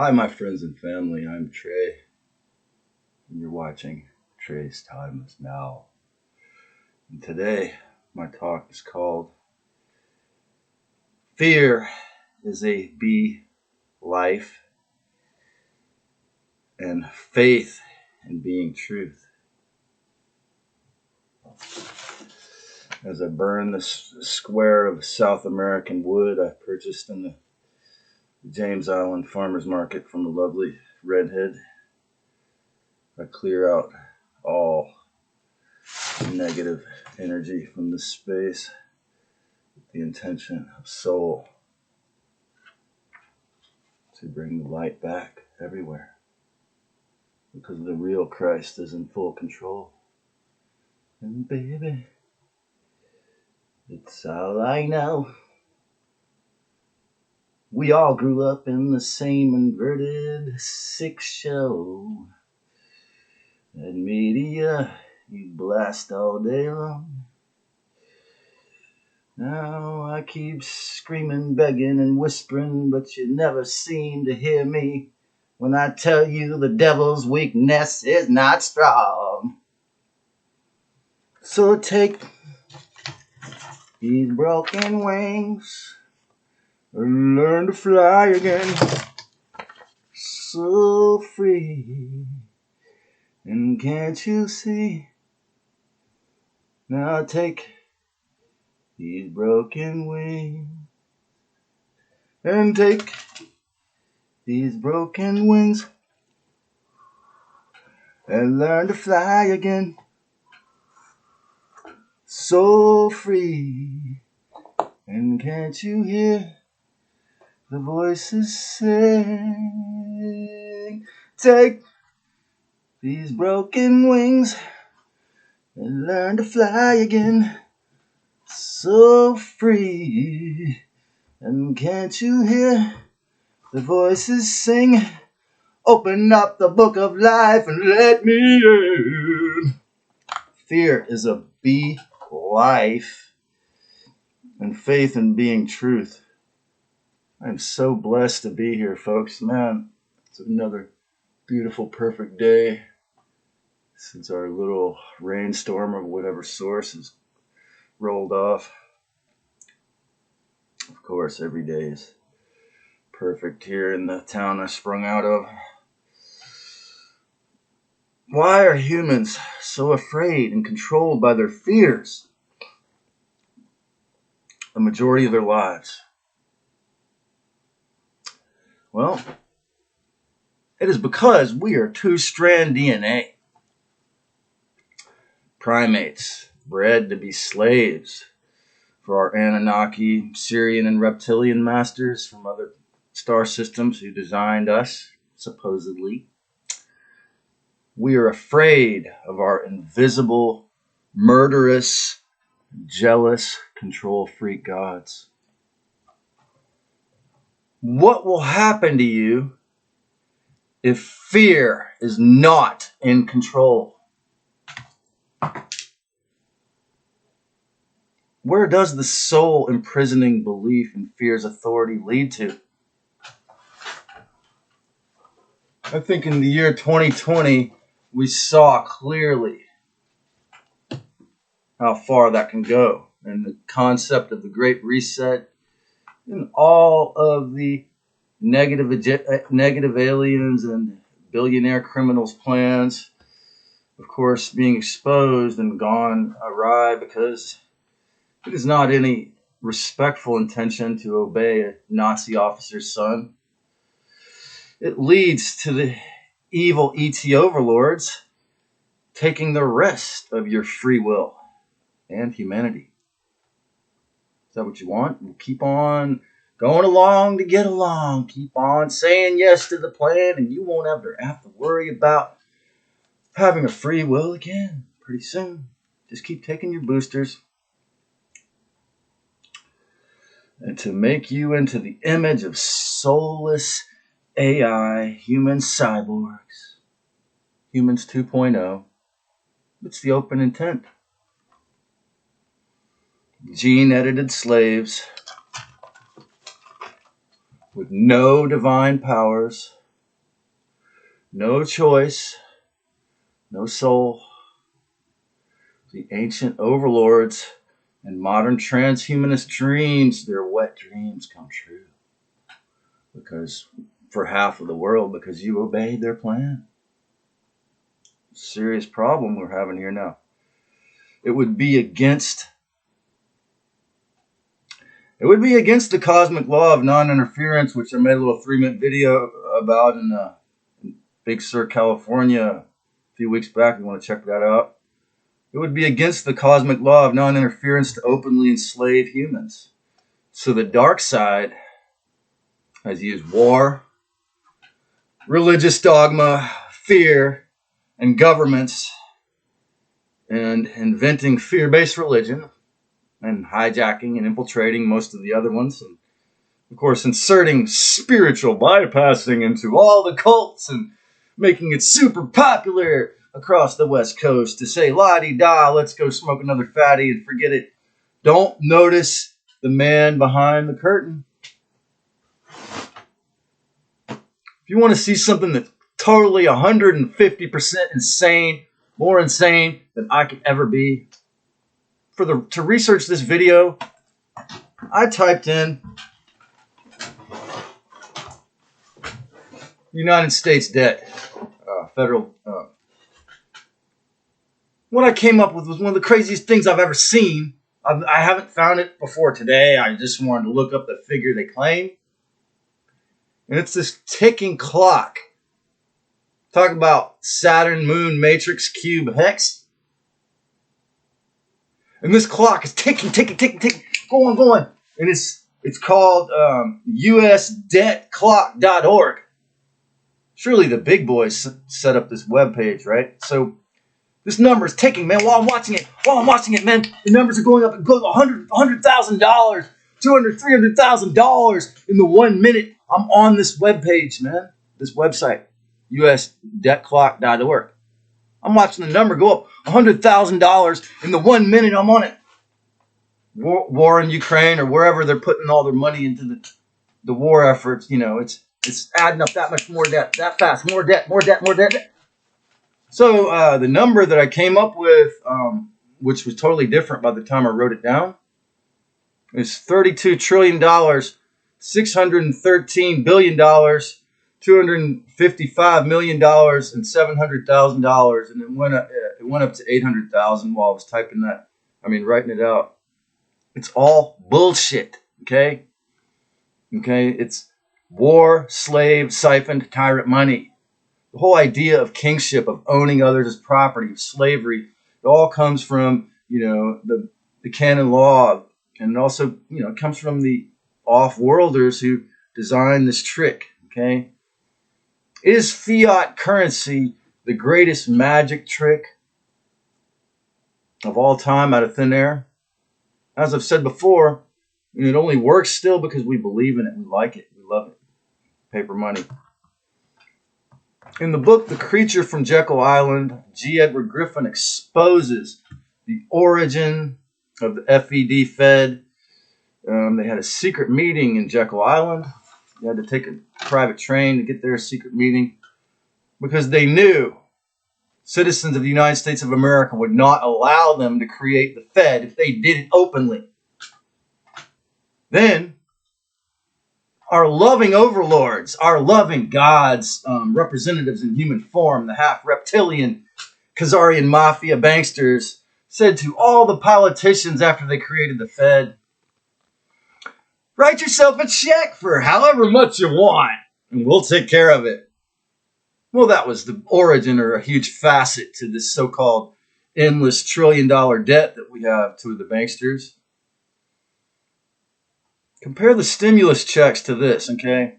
Hi, my friends and family. I'm Trey, and you're watching Trey's Time is Now. And today, my talk is called Fear is a BE-LIEf and Faith in Being Truth. As I burn this square of South American wood I purchased in the James Island Farmers Market from a lovely redhead, I clear out all negative energy from this space with the intention of soul to bring the light back everywhere, because the real Christ is in full control. And baby, it's all I know. We all grew up in the same inverted sick show. That media you blast all day long. Now I keep screaming, begging, and whispering, but you never seem to hear me when I tell you the devil's weakness is not strong. So take these broken wings and learn to fly again, so free. And can't you see? Now take these broken wings and take these broken wings and learn to fly again, so free. And can't you hear the voices sing? Take these broken wings and learn to fly again, so free. And can't you hear the voices sing? Open up the book of life and let me in. Fear is a BE-LIEf and faith in being truth. I'm so blessed to be here, folks. Man, it's another beautiful, perfect day since our little rainstorm of whatever source has rolled off. Of course, every day is perfect here in the town I sprung out of. Why are humans so afraid and controlled by their fears the majority of their lives? Well, it is because we are two-strand DNA. Primates bred to be slaves for our Anunnaki, Sirian, and reptilian masters from other star systems who designed us, supposedly. We are afraid of our invisible, murderous, jealous, control freak gods. What will happen to you if fear is not in control? Where does the soul imprisoning belief in fear's authority lead to? I think in the year 2020, we saw clearly how far that can go. And the concept of the Great Reset and all of the negative aliens and billionaire criminals' plans, of course, being exposed and gone awry because it is not any respectful intention to obey a Nazi officer's son. It leads to the evil ET overlords taking the rest of your free will and humanity. Is that what you want? We'll keep on going along to get along. Keep on saying yes to the plan, and you won't ever have to worry about having a free will again pretty soon. Just keep taking your boosters. And to make you into the image of soulless AI, human cyborgs, humans 2.0, it's the open intent. Gene-edited slaves with no divine powers, No choice, no soul. The ancient overlords and modern transhumanist dreams, their wet dreams come true. Because for half of the world, because you obeyed their plan. Serious problem we're having here now. It would be against the cosmic law of non-interference, which I made a little 3-minute video about in Big Sur, California a few weeks back. If you want to check that out. It would be against the cosmic law of non-interference to openly enslave humans. So the dark side has used war, religious dogma, fear, and governments, and inventing fear-based religion, and hijacking and infiltrating most of the other ones, and of course inserting spiritual bypassing into all the cults and making it super popular across the West Coast to say la-di-da, let's go smoke another fatty and forget it. Don't notice the man behind the curtain. If you want to see something that's totally 150% insane, more insane than I could ever be, to research this video, I typed in United States debt, federal. What I came up with was one of the craziest things I've ever seen. I haven't found it before today. I just wanted to look up the figure they claim. And it's this ticking clock. Talk about Saturn, Moon, Matrix, Cube, Hex. And this clock is ticking, going. And it's called usdebtclock.org. Surely the big boys set up this webpage, right? So this number is ticking, man. While I'm watching it, man, the numbers are going up. It goes $100,000, $200,000, $300,000 in the 1 minute I'm on this webpage, man. This website, usdebtclock.org. I'm watching the number go up $100,000 in the 1 minute I'm on it. War in Ukraine or wherever they're putting all their money into the war efforts, it's adding up that much more debt, that fast, more debt. So the number that I came up with, which was totally different by the time I wrote it down, is $32 trillion, $613 billion, $255 million, and $700,000, and it went up to $800,000 while I was writing it out. It's all bullshit. Okay, it's war, slave, siphoned, tyrant money. The whole idea of kingship, of owning others as property, of slavery, it all comes from the canon law, and it also it comes from the off-worlders who designed this trick. Okay, is fiat currency the greatest magic trick of all time out of thin air? As I've said before, it only works still because we believe in it, we like it, we love it. Paper money. In the book The Creature from Jekyll Island, G. Edward Griffin exposes the origin of the FED. They had a secret meeting in Jekyll Island. You had to take a private train to get there, a secret meeting, because they knew citizens of the United States of America would not allow them to create the Fed if they did it openly. Then our loving overlords, our loving gods, representatives in human form, the half-reptilian Khazarian mafia banksters, said to all the politicians after they created the Fed, write yourself a check for however much you want, and we'll take care of it. Well, that was the origin or a huge facet to this so-called endless trillion-dollar debt that we have to the banksters. Compare the stimulus checks to this, okay?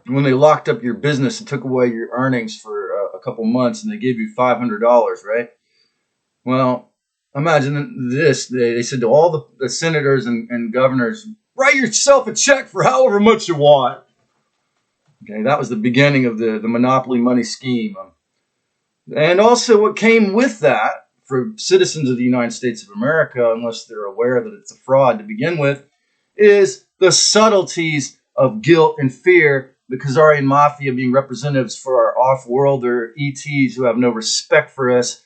When they locked up your business and took away your earnings for a couple months and they gave you $500, right? Well, imagine this. They said to all the senators and governors, write yourself a check for however much you want. Okay, that was the beginning of the monopoly money scheme. And also what came with that for citizens of the United States of America, unless they're aware that it's a fraud to begin with, is the subtleties of guilt and fear the Khazarian Mafia being representatives for our off-worlder ETs who have no respect for us,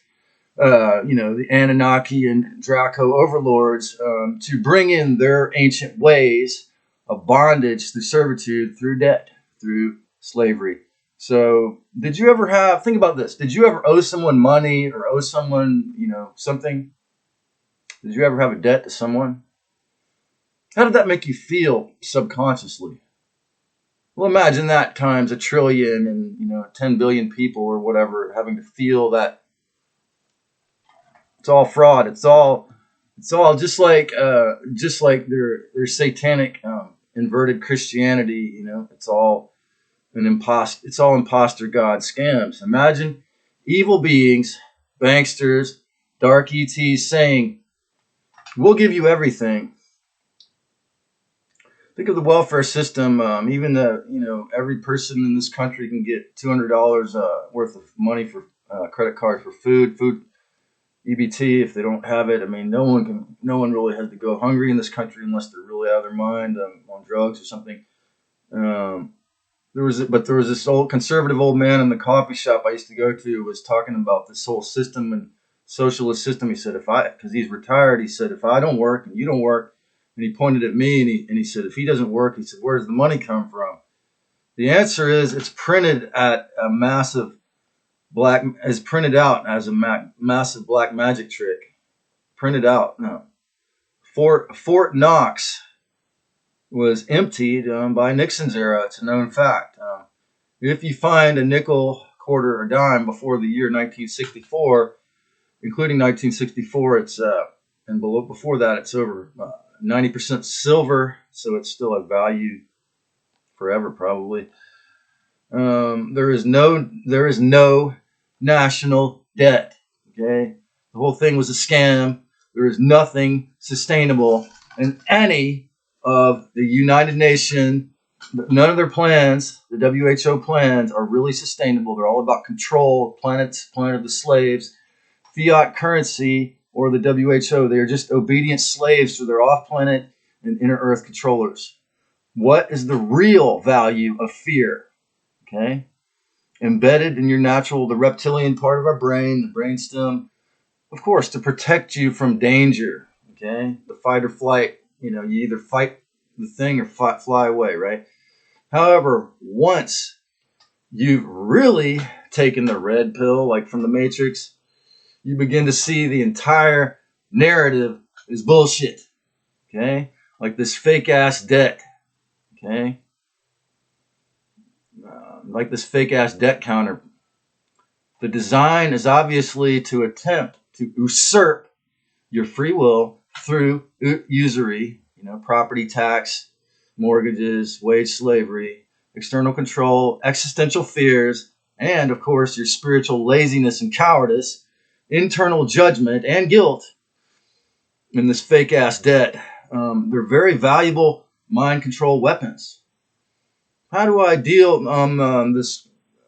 the Anunnaki and Draco overlords, to bring in their ancient ways of bondage through servitude, through debt, through slavery. So think about this. Did you ever owe someone money or owe someone, something? Did you ever have a debt to someone? How did that make you feel subconsciously? Well, imagine that times 1 trillion and 10 billion people or whatever having to feel that it's all fraud. It's all just like their satanic inverted Christianity. It's all imposter god scams. Imagine evil beings, banksters, dark ETs saying, "We'll give you everything." Think of the welfare system. Even every person in this country can get $200 worth of money for credit card for food EBT if they don't have it. I mean, no one really has to go hungry in this country unless they're really out of their mind on drugs or something. There was this old conservative old man in the coffee shop I used to go to who was talking about this whole system and socialist system. He said, because he's retired, he said, if I don't work and you don't work, and he pointed at me and he said, if he doesn't work, he said, where does the money come from? The answer is it's printed at a massive printed out as a massive black magic trick. Printed out. No. Fort Knox was emptied by Nixon's era. It's a known fact. If you find a nickel, quarter, or dime before the year 1964, including 1964, it's before that, it's over 90% silver, so it still has value forever, probably. There is no national debt. Okay, the whole thing was a scam. There is nothing sustainable in any of the United Nations. None of their plans, the WHO plans, are really sustainable. They're all about control, planet of the slaves, fiat currency, or the WHO. They are just obedient slaves to their off-planet and inner-earth controllers. What is the real value of fear? Okay, embedded in the reptilian part of our brain, the brainstem, of course, to protect you from danger. Okay, the fight or flight. You either fight the thing or fly away, right? However, once you've really taken the red pill, like from the Matrix, you begin to see the entire narrative is bullshit. Okay, like this fake ass debt. Okay. Like this fake ass debt counter. The design is obviously to attempt to usurp your free will through usury, property tax, mortgages, wage slavery, external control, existential fears, and of course your spiritual laziness and cowardice, internal judgment and guilt in this fake ass debt. They're very valuable mind control weapons. How do I deal?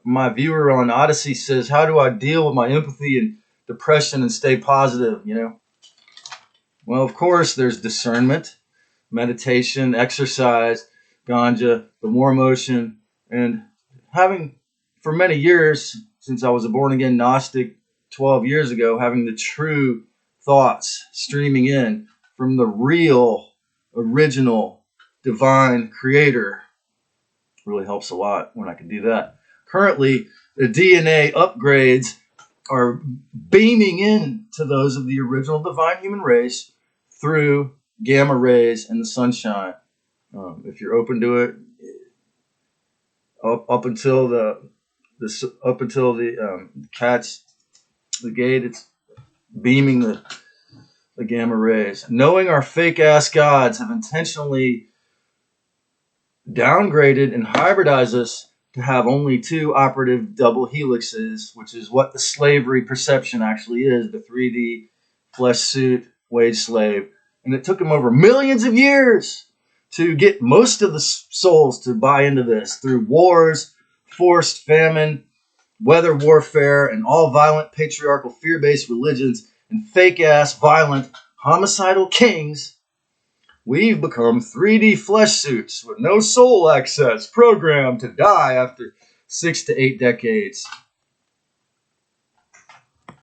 My viewer on Odyssey says, how do I deal with my empathy and depression and stay positive? Well, of course, there's discernment, meditation, exercise, ganja, the more emotion, and having for many years, since I was a born again Gnostic 12 years ago, having the true thoughts streaming in from the real, original, divine creator really helps a lot when I can do that. Currently, the DNA upgrades are beaming in to those of the original divine human race through gamma rays and the sunshine. If you're open to it, up until the catch the gate, it's beaming the gamma rays. Knowing our fake ass gods have intentionally downgraded and hybridized us to have only 2 operative double helixes, which is what the slavery perception actually is, the 3D flesh suit wage slave. And it took them over millions of years to get most of the souls to buy into this through wars, forced famine, weather warfare, and all violent patriarchal fear-based religions and fake-ass violent homicidal kings We've become 3D flesh suits with no soul access, programmed to die after 6 to 8 decades.